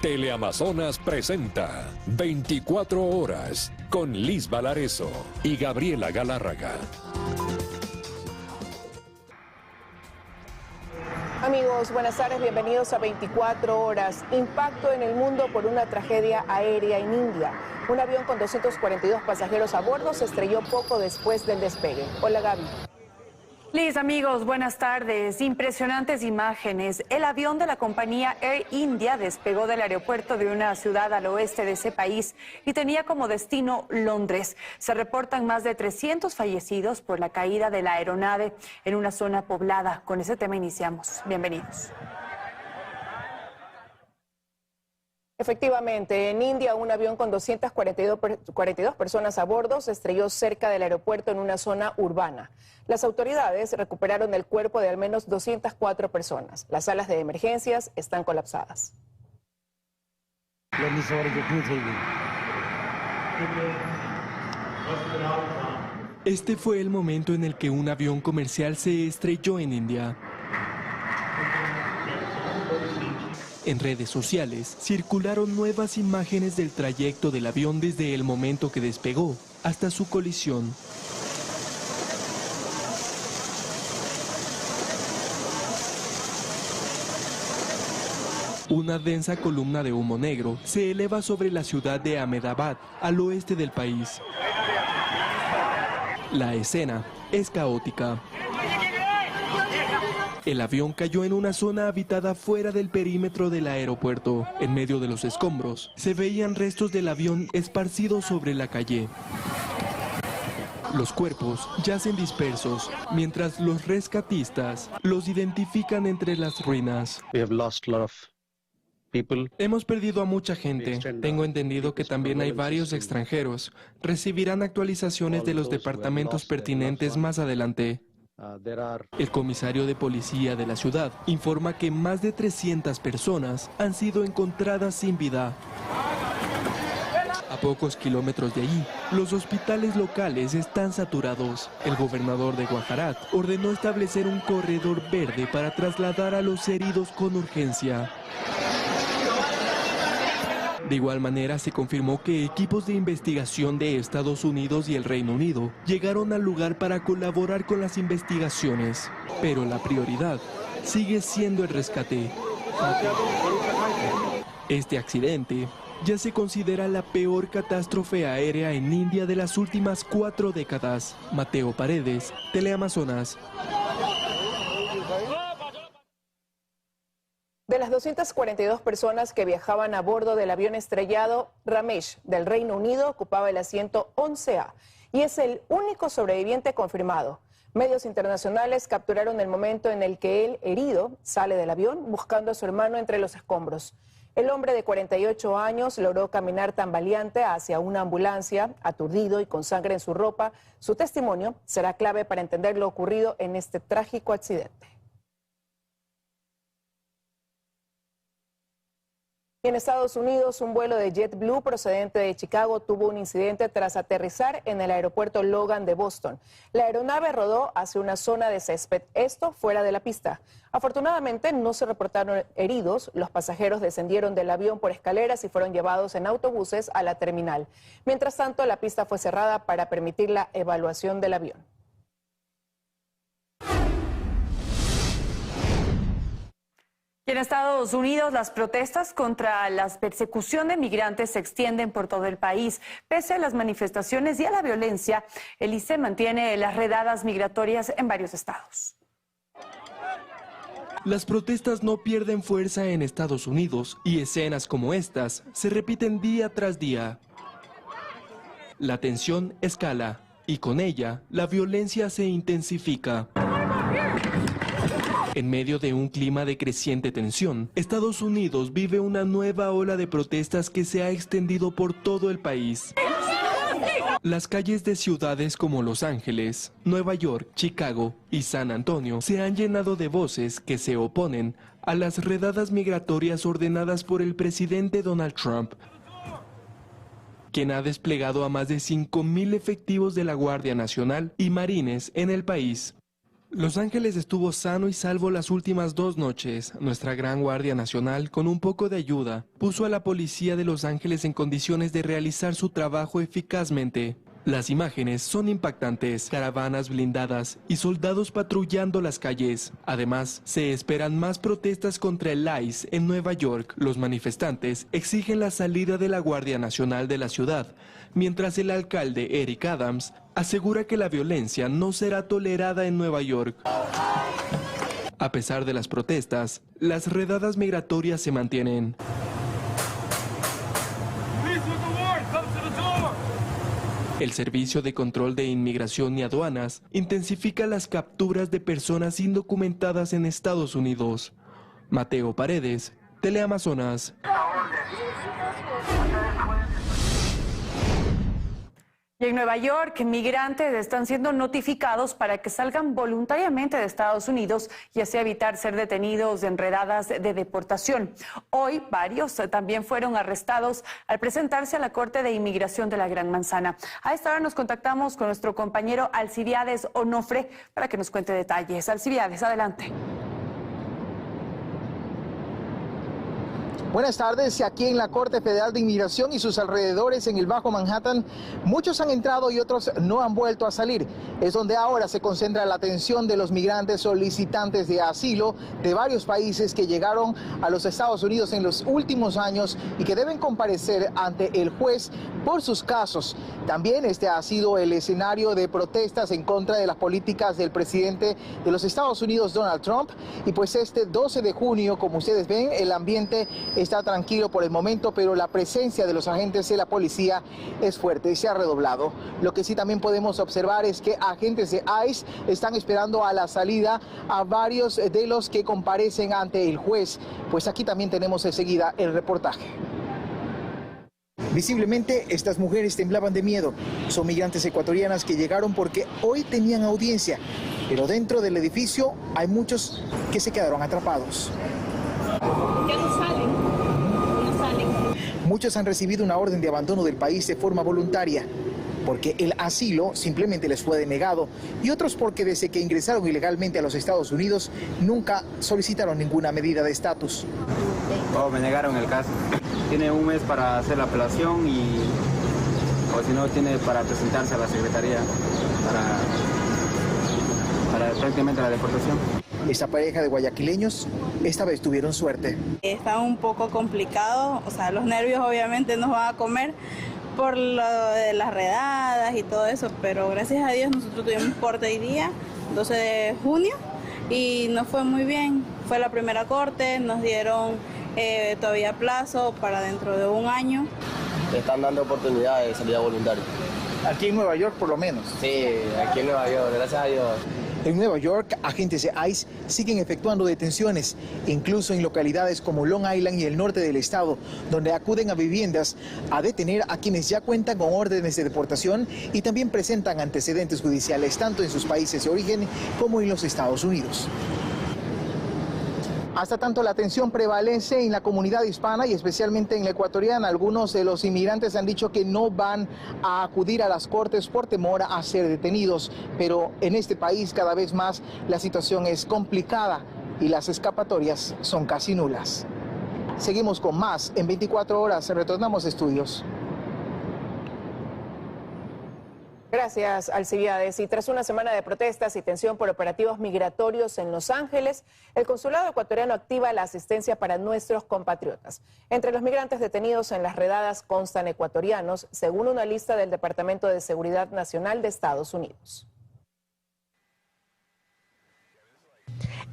Teleamazonas presenta 24 horas con Liz Valarezo y Gabriela Galárraga. Amigos, buenas tardes, bienvenidos a 24 horas. Impacto en el mundo por una tragedia aérea en India. Un avión con 242 pasajeros a bordo se estrelló poco después del despegue. Hola, Gaby. Liz, amigos, buenas tardes. Impresionantes imágenes. El avión de la compañía Air India despegó del aeropuerto de una ciudad al oeste de ese país y tenía como destino Londres. Se reportan más de 300 fallecidos por la caída de la aeronave en una zona poblada. Con ese tema iniciamos. Bienvenidos. Efectivamente, en India un avión con 242 personas a bordo se estrelló cerca del aeropuerto en una zona urbana. Las autoridades recuperaron el cuerpo de al menos 204 personas. Las salas de emergencias están colapsadas. Este fue el momento en el que un avión comercial se estrelló en India. En redes sociales circularon nuevas imágenes del trayecto del avión desde el momento que despegó hasta su colisión. Una densa columna de humo negro se eleva sobre la ciudad de Ahmedabad, al oeste del país. La escena es caótica. El avión cayó en una zona habitada fuera del perímetro del aeropuerto. En medio de los escombros, se veían restos del avión esparcidos sobre la calle. Los cuerpos yacen dispersos, mientras los rescatistas los identifican entre las ruinas. Hemos perdido a mucha gente. Tengo entendido que también hay varios extranjeros. Recibirán actualizaciones de los departamentos pertinentes más adelante. El comisario de policía de la ciudad informa que más de 300 personas han sido encontradas sin vida. A pocos kilómetros de allí, los hospitales locales están saturados. El gobernador de Gujarat ordenó establecer un corredor verde para trasladar a los heridos con urgencia. De igual manera, se confirmó que equipos de investigación de Estados Unidos y el Reino Unido llegaron al lugar para colaborar con las investigaciones. Pero la prioridad sigue siendo el rescate. Este accidente ya se considera la peor catástrofe aérea en India de las últimas 4 décadas. Mateo Paredes, Teleamazonas. De las 242 personas que viajaban a bordo del avión estrellado, Ramesh, del Reino Unido, ocupaba el asiento 11A y es el único sobreviviente confirmado. Medios internacionales capturaron el momento en el que el herido sale del avión buscando a su hermano entre los escombros. El hombre de 48 años logró caminar tambaleante hacia una ambulancia, aturdido y con sangre en su ropa. Su testimonio será clave para entender lo ocurrido en este trágico accidente. En Estados Unidos, un vuelo de JetBlue procedente de Chicago tuvo un incidente tras aterrizar en el aeropuerto Logan de Boston. La aeronave rodó hacia una zona de césped, esto fuera de la pista. Afortunadamente no se reportaron heridos, los pasajeros descendieron del avión por escaleras y fueron llevados en autobuses a la terminal. Mientras tanto, la pista fue cerrada para permitir la evaluación del avión. Y en Estados Unidos, las protestas contra la persecución de migrantes se extienden por todo el país. Pese a las manifestaciones y a la violencia, el ICE mantiene las redadas migratorias en varios estados. Las protestas no pierden fuerza en Estados Unidos y escenas como estas se repiten día tras día. La tensión escala y con ella la violencia se intensifica. En medio de un clima de creciente tensión, Estados Unidos vive una nueva ola de protestas que se ha extendido por todo el país. Las calles de ciudades como Los Ángeles, Nueva York, Chicago y San Antonio se han llenado de voces que se oponen a las redadas migratorias ordenadas por el presidente Donald Trump, quien ha desplegado a más de 5,000 efectivos de la Guardia Nacional y Marines en el país. Los Ángeles estuvo sano y salvo las últimas 2 noches. Nuestra gran Guardia Nacional, con un poco de ayuda, puso a la policía de Los Ángeles en condiciones de realizar su trabajo eficazmente. Las imágenes son impactantes, caravanas blindadas y soldados patrullando las calles. Además, se esperan más protestas contra el ICE en Nueva York. Los manifestantes exigen la salida de la Guardia Nacional de la ciudad, mientras el alcalde Eric Adams asegura que la violencia no será tolerada en Nueva York. A pesar de las protestas, las redadas migratorias se mantienen. El Servicio de Control de Inmigración y Aduanas intensifica las capturas de personas indocumentadas en Estados Unidos. Mateo Paredes, Teleamazonas. Y en Nueva York, migrantes están siendo notificados para que salgan voluntariamente de Estados Unidos y así evitar ser detenidos en redadas de deportación. Hoy, varios también fueron arrestados al presentarse a la Corte de Inmigración de la Gran Manzana. A esta hora nos contactamos con nuestro compañero Alcibiades Onofre para que nos cuente detalles. Alcibiades, adelante. Buenas tardes. Aquí en la Corte Federal de Inmigración y sus alrededores en el Bajo Manhattan, muchos han entrado y otros no han vuelto a salir. Es donde ahora se concentra la atención de los migrantes solicitantes de asilo de varios países que llegaron a los Estados Unidos en los últimos años y que deben comparecer ante el juez por sus casos. También este ha sido el escenario de protestas en contra de las políticas del presidente de los Estados Unidos, Donald Trump. Y pues este 12 de junio, como ustedes ven, el ambiente está tranquilo por el momento, pero la presencia de los agentes de la policía es fuerte y se ha redoblado. Lo que sí también podemos observar es que agentes de ICE están esperando a la salida a varios de los que comparecen ante el juez. Pues aquí también tenemos enseguida el reportaje. Visiblemente, estas mujeres temblaban de miedo. Son migrantes ecuatorianas que llegaron porque hoy tenían audiencia, pero dentro del edificio hay muchos que se quedaron atrapados. Ya no salen. Muchos han recibido una orden de abandono del país de forma voluntaria, porque el asilo simplemente les fue denegado, y otros porque desde que ingresaron ilegalmente a los Estados Unidos nunca solicitaron ninguna medida de estatus. Oh, me negaron el caso. Tiene un mes para hacer la apelación o si no tiene para presentarse a la secretaría para prácticamente la deportación. Esta pareja de guayaquileños esta vez tuvieron suerte. Está un poco complicado, o sea, los nervios obviamente nos van a comer por lo de las redadas y todo eso, pero gracias a Dios nosotros tuvimos corte hoy día, 12 de junio, y nos fue muy bien. Fue la primera corte, nos dieron todavía plazo para dentro de un año. Le están dando oportunidad de salida voluntaria. Aquí en Nueva York por lo menos. Sí, aquí en Nueva York, gracias a Dios. En Nueva York, agentes de ICE siguen efectuando detenciones, incluso en localidades como Long Island y el norte del estado, donde acuden a viviendas a detener a quienes ya cuentan con órdenes de deportación y también presentan antecedentes judiciales, tanto en sus países de origen como en los Estados Unidos. Hasta tanto, la atención prevalece en la comunidad hispana y especialmente en la ecuatoriana. Algunos de los inmigrantes han dicho que no van a acudir a las cortes por temor a ser detenidos, pero en este país cada vez más la situación es complicada y las escapatorias son casi nulas. Seguimos con más en 24 horas, retornamos a estudios. Gracias, Alcibiades. Y tras una semana de protestas y tensión por operativos migratorios en Los Ángeles, el consulado ecuatoriano activa la asistencia para nuestros compatriotas. Entre los migrantes detenidos en las redadas constan ecuatorianos, según una lista del Departamento de Seguridad Nacional de Estados Unidos.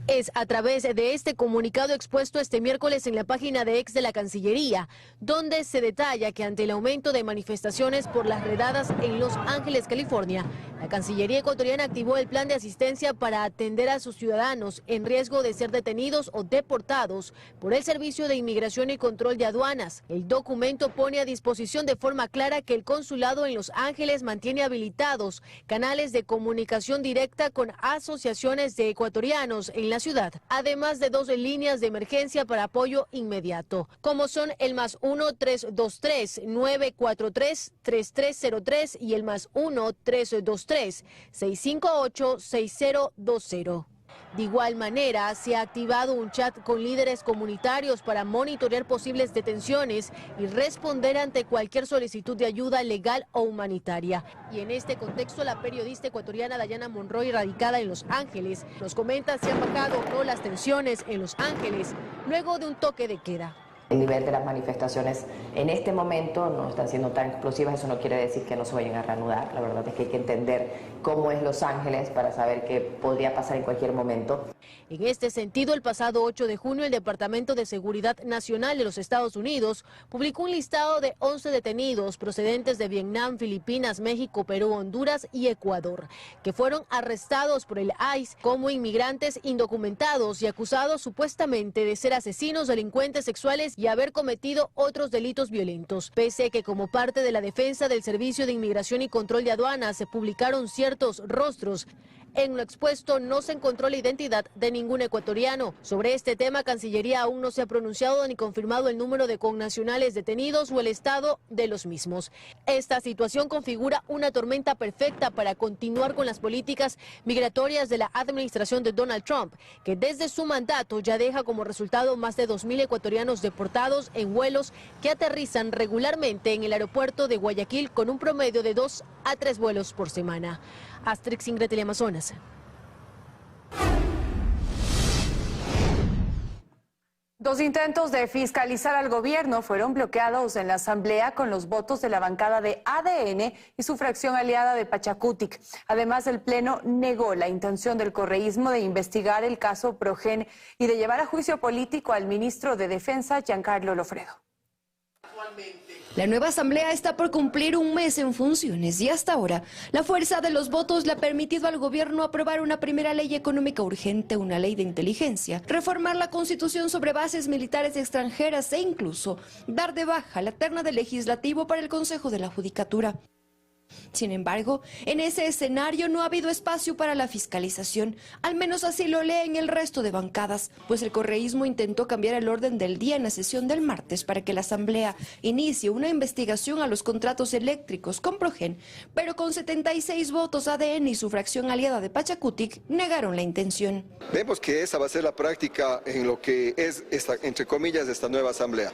Es a través de este comunicado expuesto este miércoles en la página de X de la Cancillería, donde se detalla que ante el aumento de manifestaciones por las redadas en Los Ángeles, California, la Cancillería ecuatoriana activó el plan de asistencia para atender a sus ciudadanos en riesgo de ser detenidos o deportados por el Servicio de Inmigración y Control de Aduanas. El documento pone a disposición de forma clara que el consulado en Los Ángeles mantiene habilitados canales de comunicación directa con asociaciones de ecuatorianos en la ciudad, además de 2 líneas de emergencia para apoyo inmediato, como son el +1-323-943-3303 y el +1-323 623-658-6020. De igual manera, se ha activado un chat con líderes comunitarios para monitorear posibles detenciones y responder ante cualquier solicitud de ayuda legal o humanitaria. Y en este contexto, la periodista ecuatoriana Dayana Monroy, radicada en Los Ángeles, nos comenta si han bajado o no las tensiones en Los Ángeles luego de un toque de queda. El nivel de las manifestaciones en este momento no están siendo tan explosivas, eso no quiere decir que no se vayan a reanudar. La verdad es que hay que entender cómo es Los Ángeles para saber qué podría pasar en cualquier momento. En este sentido, el pasado 8 de junio, el Departamento de Seguridad Nacional de los Estados Unidos publicó un listado de 11 detenidos procedentes de Vietnam, Filipinas, México, Perú, Honduras y Ecuador, que fueron arrestados por el ICE como inmigrantes indocumentados y acusados supuestamente de ser asesinos, delincuentes sexuales y haber cometido otros delitos violentos. Pese a que como parte de la defensa del Servicio de Inmigración y Control de Aduanas se publicaron ciertos rostros, en lo expuesto no se encontró la identidad de ningún ecuatoriano. Sobre este tema, Cancillería aún no se ha pronunciado ni confirmado el número de connacionales detenidos o el estado de los mismos. Esta situación configura una tormenta perfecta para continuar con las políticas migratorias de la administración de Donald Trump, que desde su mandato ya deja como resultado más de 2.000 ecuatorianos deportados en vuelos que aterrizan regularmente en el aeropuerto de Guayaquil con un promedio de 2 a 3 vuelos por semana. Asterix, Ingrid, Teleamazonas. Dos intentos de fiscalizar al gobierno fueron bloqueados en la Asamblea con los votos de la bancada de ADN y su fracción aliada de Pachacutic. Además, el Pleno negó la intención del correísmo de investigar el caso Progen y de llevar a juicio político al ministro de Defensa, Giancarlo Lofredo. La nueva asamblea está por cumplir un mes en funciones y hasta ahora la fuerza de los votos le ha permitido al gobierno aprobar una primera ley económica urgente, una ley de inteligencia, reformar la constitución sobre bases militares extranjeras e incluso dar de baja la terna del legislativo para el Consejo de la Judicatura. Sin embargo, en ese escenario no ha habido espacio para la fiscalización, al menos así lo leen el resto de bancadas, pues el correísmo intentó cambiar el orden del día en la sesión del martes para que la Asamblea inicie una investigación a los contratos eléctricos con Progen, pero con 76 votos ADN y su fracción aliada de Pachacutic negaron la intención. Vemos que esa va a ser la práctica en lo que es, entre comillas, esta nueva Asamblea,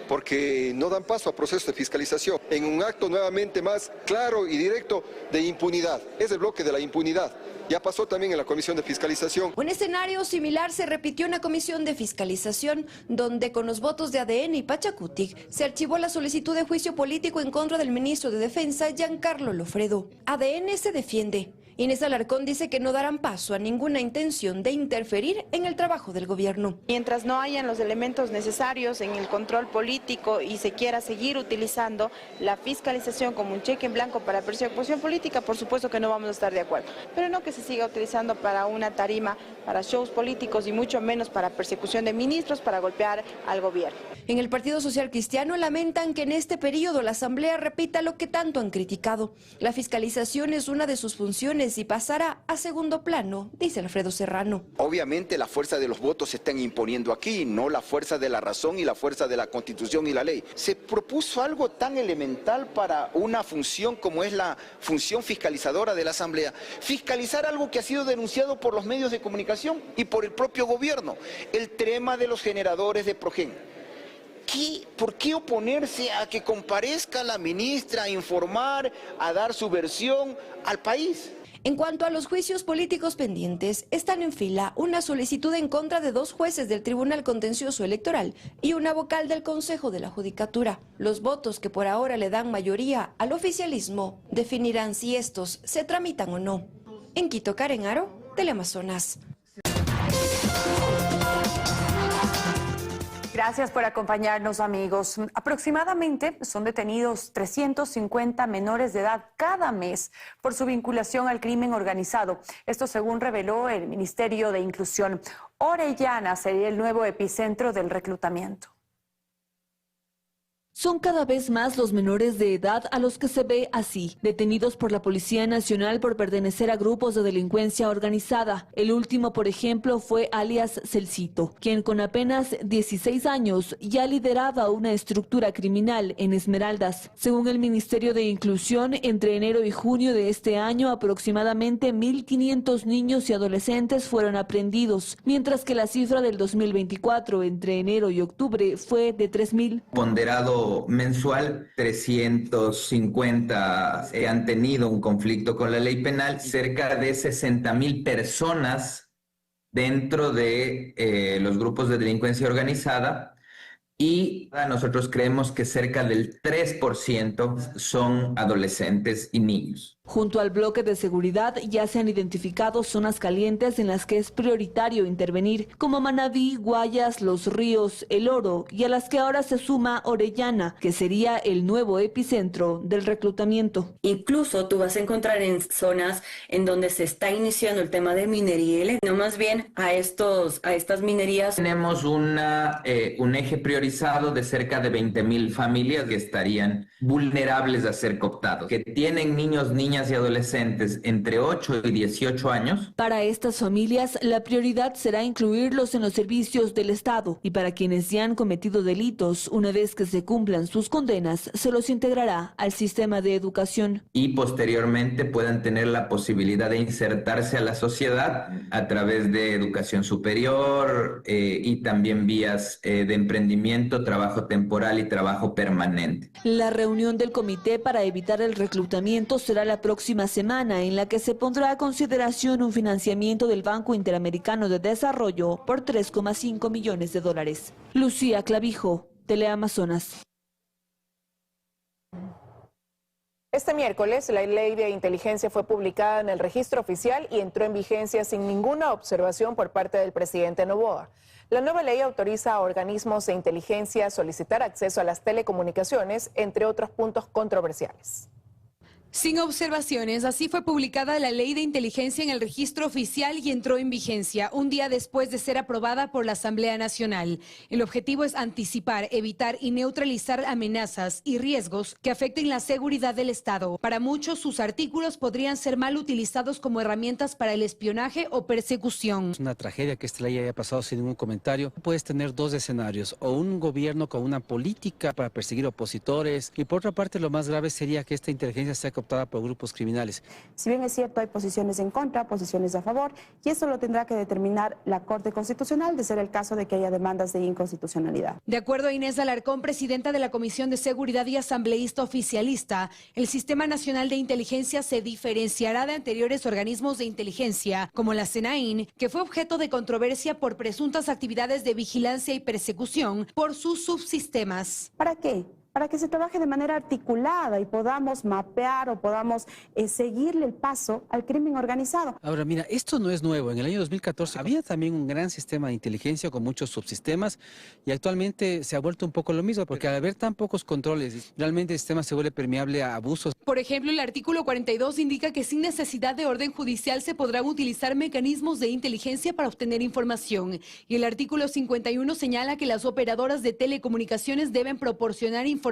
porque no dan paso a procesos de fiscalización, en un acto nuevamente más claro y directo de impunidad. Es el bloque de la impunidad. Ya pasó también en la comisión de fiscalización. Un escenario similar se repitió en la comisión de fiscalización, donde con los votos de ADN y Pachacutic se archivó la solicitud de juicio político en contra del ministro de Defensa, Giancarlo Lofredo. ADN se defiende. Inés Alarcón dice que no darán paso a ninguna intención de interferir en el trabajo del gobierno. Mientras no hayan los elementos necesarios en el control político y se quiera seguir utilizando la fiscalización como un cheque en blanco para persecución política, por supuesto que no vamos a estar de acuerdo. Pero no que se siga utilizando para una tarima, para shows políticos y mucho menos para persecución de ministros, para golpear al gobierno. En el Partido Social Cristiano lamentan que en este periodo la Asamblea repita lo que tanto han criticado. La fiscalización es una de sus funciones y pasará a segundo plano, dice Alfredo Serrano. Obviamente la fuerza de los votos se están imponiendo aquí, no la fuerza de la razón y la fuerza de la Constitución y la ley. Se propuso algo tan elemental para una función como es la función fiscalizadora de la Asamblea. Fiscalizar algo que ha sido denunciado por los medios de comunicación y por el propio gobierno, el tema de los generadores de Progen. ¿Por qué oponerse a que comparezca la ministra a informar, a dar su versión al país? En cuanto a los juicios políticos pendientes, están en fila una solicitud en contra de 2 jueces del Tribunal Contencioso Electoral y una vocal del Consejo de la Judicatura. Los votos que por ahora le dan mayoría al oficialismo definirán si estos se tramitan o no. En Quito, Karen Aro, Teleamazonas. Gracias por acompañarnos, amigos. Aproximadamente son detenidos 350 menores de edad cada mes por su vinculación al crimen organizado. Esto según reveló el Ministerio de Inclusión. Orellana sería el nuevo epicentro del reclutamiento. Son cada vez más los menores de edad a los que se ve así, detenidos por la Policía Nacional por pertenecer a grupos de delincuencia organizada. El último, por ejemplo, fue alias Celcito, quien con apenas 16 años ya lideraba una estructura criminal en Esmeraldas. Según el Ministerio de Inclusión, entre enero y junio de este año, aproximadamente 1.500 niños y adolescentes fueron aprehendidos, mientras que la cifra del 2024, entre enero y octubre, fue de 3.000. Ponderado mensual, 350 han tenido un conflicto con la ley penal, cerca de 60.000 personas dentro de los grupos de delincuencia organizada, y nosotros creemos que cerca del 3% son adolescentes y niños. Junto al bloque de seguridad ya se han identificado zonas calientes en las que es prioritario intervenir, como Manabí, Guayas, Los Ríos, El Oro, y a las que ahora se suma Orellana, que sería el nuevo epicentro del reclutamiento. Incluso tú vas a encontrar en zonas en donde se está iniciando el tema de minería, no más bien a estas minerías. Tenemos un eje priorizado de cerca de 20.000 familias que estarían vulnerables a ser cooptados, que tienen niñas y adolescentes entre 8 y 18 años. Para estas familias, la prioridad será incluirlos en los servicios del Estado, y para quienes ya han cometido delitos, una vez que se cumplan sus condenas, se los integrará al sistema de educación. Y posteriormente puedan tener la posibilidad de insertarse a la sociedad a través de educación superior y también vías de emprendimiento, trabajo temporal y trabajo permanente. La reunión del comité para evitar el reclutamiento será la próxima semana, en la que se pondrá a consideración un financiamiento del Banco Interamericano de Desarrollo por $3,5 millones. Lucía Clavijo, Teleamazonas. Este miércoles, la ley de inteligencia fue publicada en el registro oficial y entró en vigencia sin ninguna observación por parte del presidente Noboa. La nueva ley autoriza a organismos de inteligencia a solicitar acceso a las telecomunicaciones, entre otros puntos controversiales. Sin observaciones, así fue publicada la Ley de Inteligencia en el registro oficial y entró en vigencia un día después de ser aprobada por la Asamblea Nacional. El objetivo es anticipar, evitar y neutralizar amenazas y riesgos que afecten la seguridad del Estado. Para muchos, sus artículos podrían ser mal utilizados como herramientas para el espionaje o persecución. Es una tragedia que esta ley haya pasado sin ningún comentario. Puedes tener dos escenarios, o un gobierno con una política para perseguir opositores, y por otra parte lo más grave sería que esta inteligencia sea cooptada por grupos criminales. Si bien es cierto, hay posiciones en contra, posiciones a favor, y eso lo tendrá que determinar la Corte Constitucional, de ser el caso de que haya demandas de inconstitucionalidad. De acuerdo a Inés Alarcón, presidenta de la Comisión de Seguridad y asambleísta oficialista, el Sistema Nacional de Inteligencia se diferenciará de anteriores organismos de inteligencia, como la SENAIN, que fue objeto de controversia por presuntas actividades de vigilancia y persecución por sus subsistemas. ¿Para qué? Para que se trabaje de manera articulada y podamos mapear o podamos seguirle el paso al crimen organizado. Ahora, mira, esto no es nuevo. En el año 2014 había también un gran sistema de inteligencia con muchos subsistemas, y actualmente se ha vuelto un poco lo mismo, porque al haber tan pocos controles, realmente el sistema se vuelve permeable a abusos. Por ejemplo, el artículo 42 indica que sin necesidad de orden judicial se podrán utilizar mecanismos de inteligencia para obtener información. Y el artículo 51 señala que las operadoras de telecomunicaciones deben proporcionar información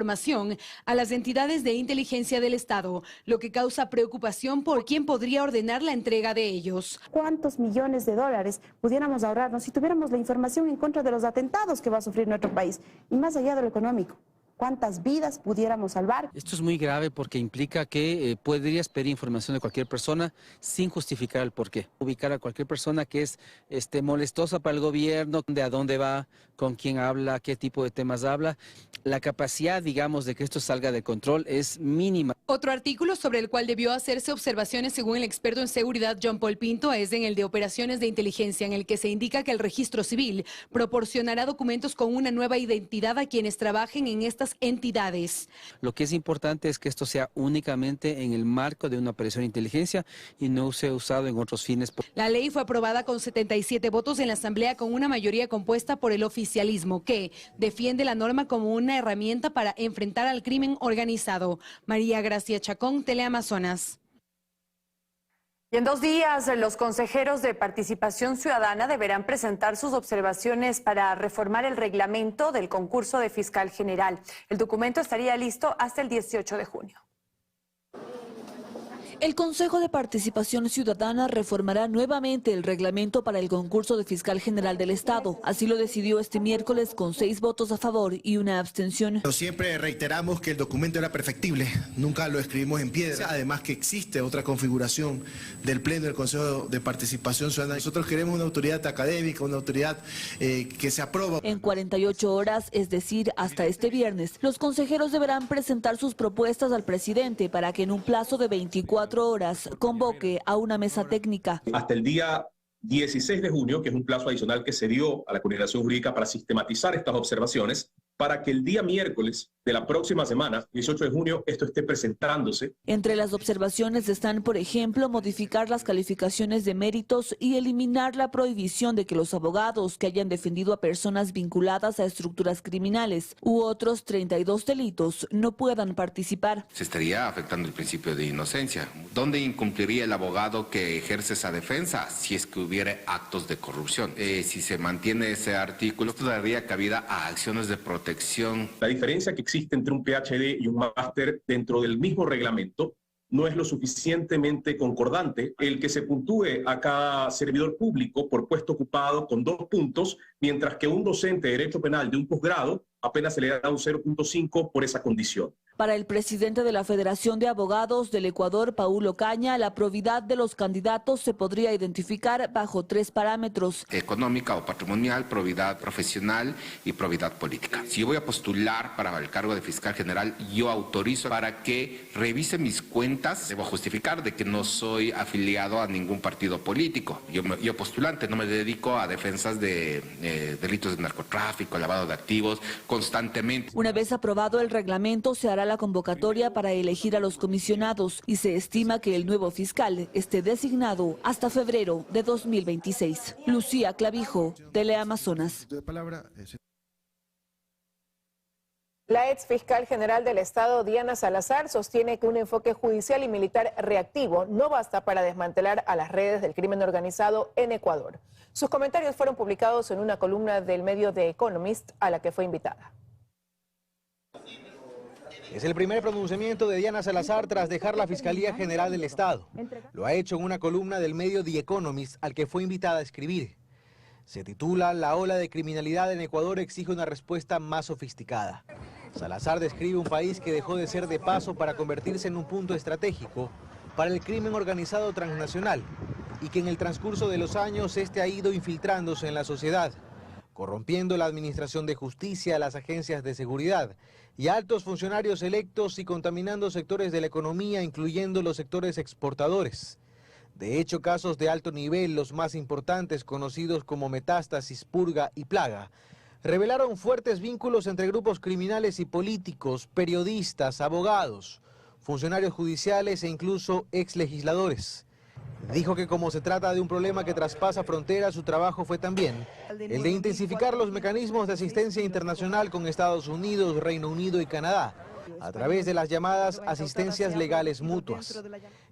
a las entidades de inteligencia del Estado, lo que causa preocupación por quién podría ordenar la entrega de ellos. ¿Cuántos millones de dólares pudiéramos ahorrarnos si tuviéramos la información en contra de los atentados que va a sufrir nuestro país? Y más allá de lo económico, ¿cuántas vidas pudiéramos salvar? Esto es muy grave porque implica que podrías pedir información de cualquier persona sin justificar el porqué. Ubicar a cualquier persona que es molestosa para el gobierno, de a dónde va, con quién habla, qué tipo de temas habla. La capacidad, digamos, de que esto salga de control es mínima. Otro artículo sobre el cual debió hacerse observaciones según el experto en seguridad John Paul Pinto es en el de operaciones de inteligencia, en el que se indica que el registro civil proporcionará documentos con una nueva identidad a quienes trabajen en estas entidades. Lo que es importante es que esto sea únicamente en el marco de una operación de inteligencia y no sea usado en otros fines. La ley fue aprobada con 77 votos en la Asamblea, con una mayoría compuesta por el oficialismo, que defiende la norma como una herramienta para enfrentar al crimen organizado. María Gracia Chacón, Teleamazonas. Y en 2 días, los consejeros de Participación Ciudadana deberán presentar sus observaciones para reformar el reglamento del concurso de fiscal general. El documento estaría listo hasta el 18 de junio. El Consejo de Participación Ciudadana reformará nuevamente el reglamento para el concurso de fiscal general del Estado. Así lo decidió este miércoles con 6 votos a favor y 1 abstención. Siempre reiteramos que el documento era perfectible, nunca lo escribimos en piedra. Además que existe otra configuración del Pleno del Consejo de Participación Ciudadana. Nosotros queremos una autoridad académica, una autoridad que se aprueba. En 48 horas, es decir, hasta este viernes, los consejeros deberán presentar sus propuestas al presidente para que en un plazo de 24 horas convoque a una mesa técnica. Hasta el día 16 de junio, que es un plazo adicional que se dio a la Coordinación Jurídica para sistematizar estas observaciones, para que el día miércoles de la próxima semana, 18 de junio, esto esté presentándose. Entre las observaciones están, por ejemplo, modificar las calificaciones de méritos y eliminar la prohibición de que los abogados que hayan defendido a personas vinculadas a estructuras criminales u otros 32 delitos no puedan participar. Se estaría afectando el principio de inocencia. ¿Dónde incumpliría el abogado que ejerce esa defensa si es que hubiera actos de corrupción? Si se mantiene ese artículo, esto daría cabida a acciones de protección. La diferencia que existe entre un PhD y un máster dentro del mismo reglamento no es lo suficientemente concordante. El que se puntúe a cada servidor público por puesto ocupado con 2 puntos, mientras que un docente de Derecho Penal de un posgrado apenas se le da un 0.5 por esa condición. Para el presidente de la Federación de Abogados del Ecuador, Paulo Caña, la probidad de los candidatos se podría identificar bajo 3 parámetros. Económica o patrimonial, probidad profesional y probidad política. Si yo voy a postular para el cargo de fiscal general, yo autorizo para que revise mis cuentas. Debo justificar de que no soy afiliado a ningún partido político. Yo postulante, no me dedico a defensas de delitos de narcotráfico, lavado de activos, constantemente. Una vez aprobado el reglamento, se hará la convocatoria para elegir a los comisionados y se estima que el nuevo fiscal esté designado hasta febrero de 2026. Lucía Clavijo, Teleamazonas. La ex fiscal general del Estado, Diana Salazar, sostiene que un enfoque judicial y militar reactivo no basta para desmantelar a las redes del crimen organizado en Ecuador. Sus comentarios fueron publicados en una columna del medio The Economist a la que fue invitada. Es el primer pronunciamiento de Diana Salazar tras dejar la Fiscalía General del Estado. Lo ha hecho en una columna del medio The Economist al que fue invitada a escribir. Se titula "La ola de criminalidad en Ecuador exige una respuesta más sofisticada". Salazar describe un país que dejó de ser de paso para convertirse en un punto estratégico para el crimen organizado transnacional y que en el transcurso de los años este ha ido infiltrándose en la sociedad, corrompiendo la administración de justicia, las agencias de seguridad y altos funcionarios electos y contaminando sectores de la economía, incluyendo los sectores exportadores. De hecho, casos de alto nivel, los más importantes conocidos como Metástasis, Purga y Plaga, revelaron fuertes vínculos entre grupos criminales y políticos, periodistas, abogados, funcionarios judiciales e incluso exlegisladores. Dijo que como se trata de un problema que traspasa fronteras, su trabajo fue también el de intensificar los mecanismos de asistencia internacional con Estados Unidos, Reino Unido y Canadá, a través de las llamadas asistencias legales mutuas.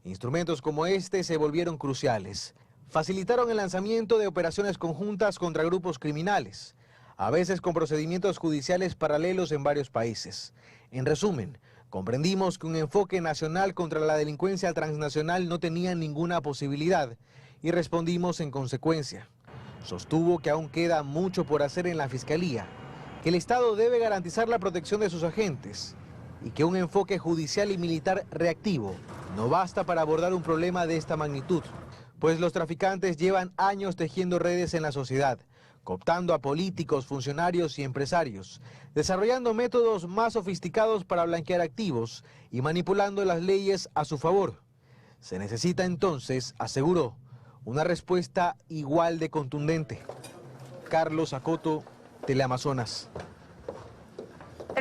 Instrumentos como este se volvieron cruciales. Facilitaron el lanzamiento de operaciones conjuntas contra grupos criminales, a veces con procedimientos judiciales paralelos en varios países. En resumen, comprendimos que un enfoque nacional contra la delincuencia transnacional no tenía ninguna posibilidad y respondimos en consecuencia. Sostuvo que aún queda mucho por hacer en la Fiscalía, que el Estado debe garantizar la protección de sus agentes y que un enfoque judicial y militar reactivo no basta para abordar un problema de esta magnitud, pues los traficantes llevan años tejiendo redes en la sociedad, cooptando a políticos, funcionarios y empresarios, desarrollando métodos más sofisticados para blanquear activos y manipulando las leyes a su favor. Se necesita entonces, aseguró, una respuesta igual de contundente. Carlos Acoto, Teleamazonas.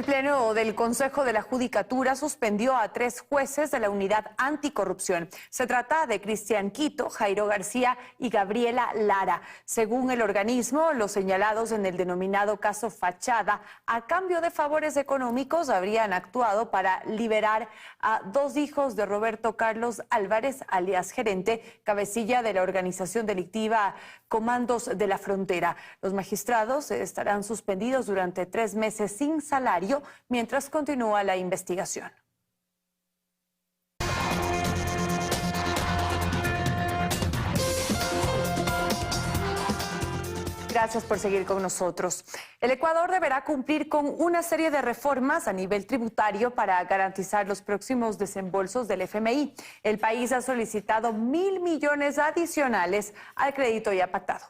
El Pleno del Consejo de la Judicatura suspendió a 3 jueces de la Unidad Anticorrupción. Se trata de Cristian Quito, Jairo García y Gabriela Lara. Según el organismo, los señalados en el denominado caso Fachada, a cambio de favores económicos, habrían actuado para liberar a 2 hijos de Roberto Carlos Álvarez, alias gerente, cabecilla de la organización delictiva Comandos de la Frontera. Los magistrados estarán suspendidos durante 3 meses sin salario mientras continúa la investigación. Gracias por seguir con nosotros. El Ecuador deberá cumplir con una serie de reformas a nivel tributario para garantizar los próximos desembolsos del FMI. El país ha solicitado 1.000 millones adicionales al crédito ya pactado.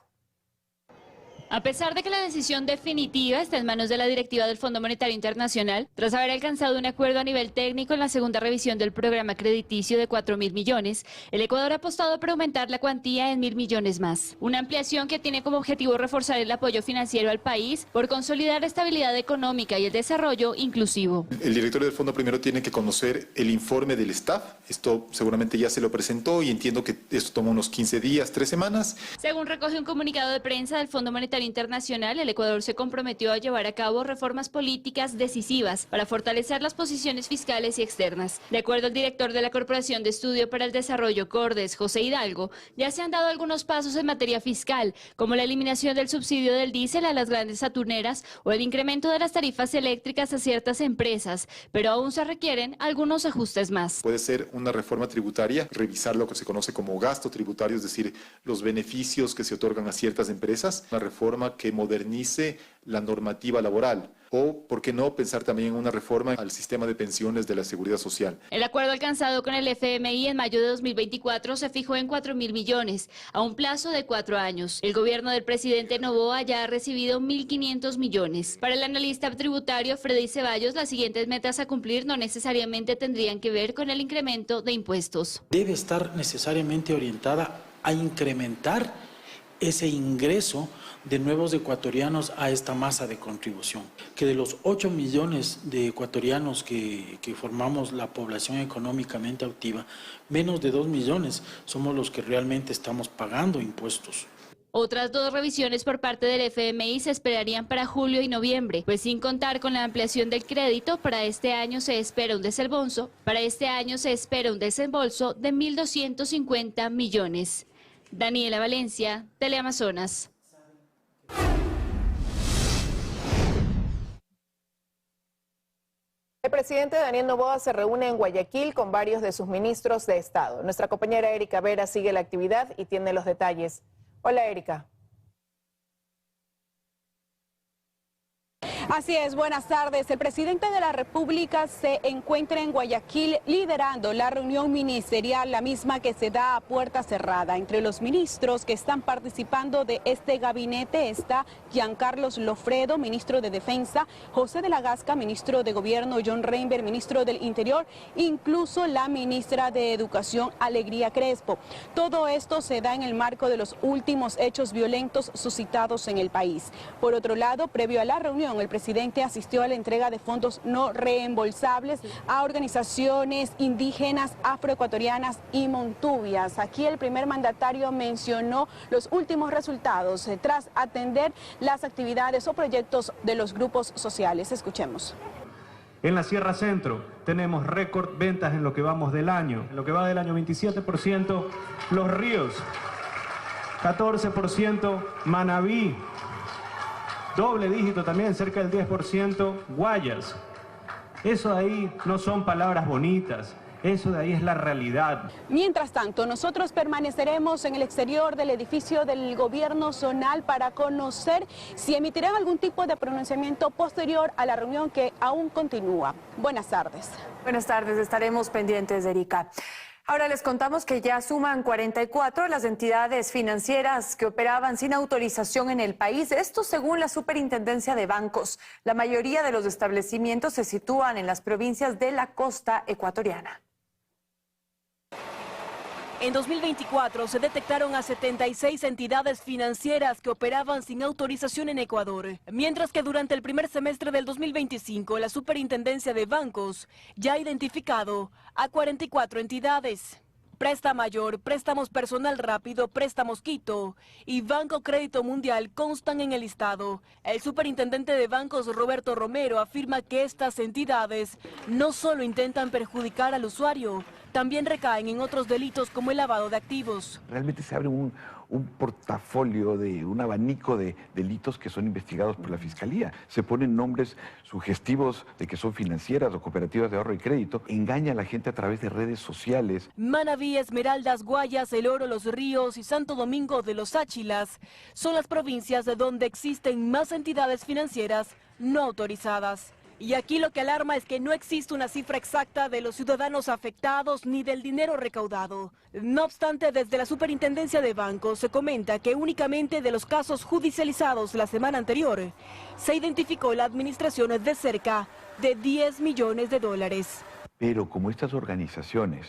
A pesar de que la decisión definitiva está en manos de la directiva del Fondo Monetario Internacional, tras haber alcanzado un acuerdo a nivel técnico en la segunda revisión del programa crediticio de 4.000 millones, el Ecuador ha apostado por aumentar la cuantía en 1.000 millones más. Una ampliación que tiene como objetivo reforzar el apoyo financiero al país por consolidar la estabilidad económica y el desarrollo inclusivo. El directorio del fondo primero tiene que conocer el informe del staff. Esto seguramente ya se lo presentó y entiendo que esto toma unos 15 días, 3 semanas. Según recoge un comunicado de prensa del Fondo Monetario Internacional, el Ecuador se comprometió a llevar a cabo reformas políticas decisivas para fortalecer las posiciones fiscales y externas. De acuerdo al director de la Corporación de Estudio para el Desarrollo Cordes, José Hidalgo, ya se han dado algunos pasos en materia fiscal, como la eliminación del subsidio del diésel a las grandes saturneras o el incremento de las tarifas eléctricas a ciertas empresas, pero aún se requieren algunos ajustes más. Puede ser una reforma tributaria, revisar lo que se conoce como gasto tributario, es decir, los beneficios que se otorgan a ciertas empresas, una reforma que modernice la normativa laboral o, ¿por qué no?, pensar también en una reforma al sistema de pensiones de la Seguridad Social. El acuerdo alcanzado con el FMI en mayo de 2024 se fijó en 4.000 millones, a un plazo de 4 años. El gobierno del presidente Noboa ya ha recibido 1.500 millones. Para el analista tributario Freddy Ceballos, las siguientes metas a cumplir no necesariamente tendrían que ver con el incremento de impuestos. Debe estar necesariamente orientada a incrementar ese ingreso de nuevos ecuatorianos a esta masa de contribución. Que de los 8 millones de ecuatorianos que formamos la población económicamente activa, menos de 2 millones somos los que realmente estamos pagando impuestos. Otras 2 revisiones por parte del FMI se esperarían para julio y noviembre, pues sin contar con la ampliación del crédito, para este año se espera un desembolso de 1.250 millones. Daniela Valencia, Teleamazonas. El presidente Daniel Noboa se reúne en Guayaquil con varios de sus ministros de Estado. Nuestra compañera Erika Vera sigue la actividad y tiene los detalles. Hola, Erika. Así es, buenas tardes. El presidente de la República se encuentra en Guayaquil liderando la reunión ministerial, la misma que se da a puerta cerrada. Entre los ministros que están participando de este gabinete está Giancarlos Lofredo, ministro de Defensa, José de la Gasca, ministro de Gobierno, John Reinberg, ministro del Interior, incluso la ministra de Educación, Alegría Crespo. Todo esto se da en el marco de los últimos hechos violentos suscitados en el país. Por otro lado, previo a la reunión, el presidente asistió a la entrega de fondos no reembolsables a organizaciones indígenas, afroecuatorianas y montubias. Aquí el primer mandatario mencionó los últimos resultados tras atender las actividades o proyectos de los grupos sociales. Escuchemos. En la Sierra Centro tenemos récord ventas en lo que vamos del año. En lo que va del año 27%, Los Ríos, 14%, Manabí, doble dígito también, cerca del 10%, Guayas. Eso de ahí no son palabras bonitas, eso de ahí es la realidad. Mientras tanto, nosotros permaneceremos en el exterior del edificio del gobierno zonal para conocer si emitirán algún tipo de pronunciamiento posterior a la reunión que aún continúa. Buenas tardes. Buenas tardes, estaremos pendientes, Erika. Ahora les contamos que ya suman 44 las entidades financieras que operaban sin autorización en el país. Esto según la Superintendencia de Bancos. La mayoría de los establecimientos se sitúan en las provincias de la costa ecuatoriana. En 2024 se detectaron a 76 entidades financieras que operaban sin autorización en Ecuador, mientras que durante el primer semestre del 2025 la Superintendencia de Bancos ya ha identificado a 44 entidades. Presta Mayor, Préstamos Personal Rápido, Préstamos Quito y Banco Crédito Mundial constan en el listado. El superintendente de bancos, Roberto Romero, afirma que estas entidades no solo intentan perjudicar al usuario, también recaen en otros delitos como el lavado de activos. Realmente se abre un portafolio, un abanico de delitos que son investigados por la Fiscalía. Se ponen nombres sugestivos de que son financieras o cooperativas de ahorro y crédito. Engaña a la gente a través de redes sociales. Manabí, Esmeraldas, Guayas, El Oro, Los Ríos y Santo Domingo de los Áchilas son las provincias donde existen más entidades financieras no autorizadas. Y aquí lo que alarma es que no existe una cifra exacta de los ciudadanos afectados ni del dinero recaudado. No obstante, desde la Superintendencia de Bancos se comenta que únicamente de los casos judicializados la semana anterior se identificó la administración de cerca de 10 millones de dólares. Pero como estas organizaciones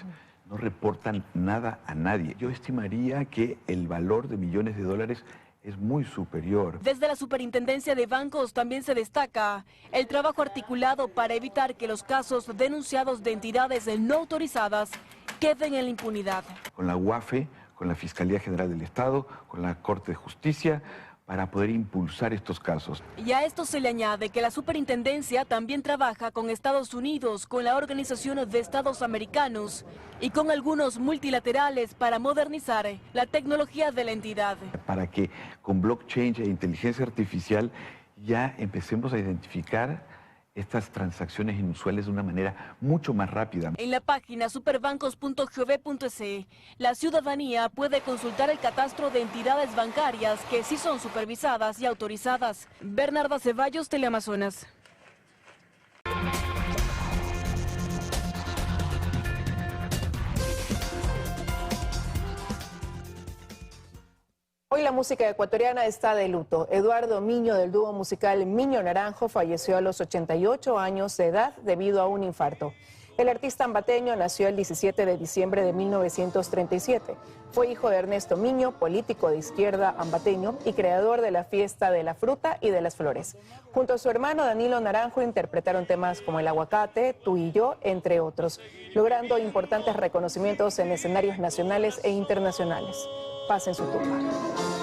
no reportan nada a nadie, yo estimaría que el valor de millones de dólares es muy superior. Desde la Superintendencia de Bancos también se destaca el trabajo articulado para evitar que los casos denunciados de entidades no autorizadas queden en la impunidad. Con la UAFE, con la Fiscalía General del Estado, con la Corte de Justicia, para poder impulsar estos casos. Y a esto se le añade que la superintendencia también trabaja con Estados Unidos, con la Organización de Estados Americanos y con algunos multilaterales para modernizar la tecnología de la entidad. Para que con blockchain e inteligencia artificial ya empecemos a identificar estas transacciones inusuales de una manera mucho más rápida. En la página superbancos.gov.es, la ciudadanía puede consultar el catastro de entidades bancarias que sí son supervisadas y autorizadas. Bernarda Ceballos, Teleamazonas. Hoy la música ecuatoriana está de luto. Eduardo Miño, del dúo musical Miño Naranjo, falleció a los 88 años de edad debido a un infarto. El artista ambateño nació el 17 de diciembre de 1937. Fue hijo de Ernesto Miño, político de izquierda ambateño y creador de la Fiesta de la Fruta y de las Flores. Junto a su hermano Danilo Naranjo interpretaron temas como El Aguacate, Tú y Yo, entre otros, logrando importantes reconocimientos en escenarios nacionales e internacionales. Paz en su tumba.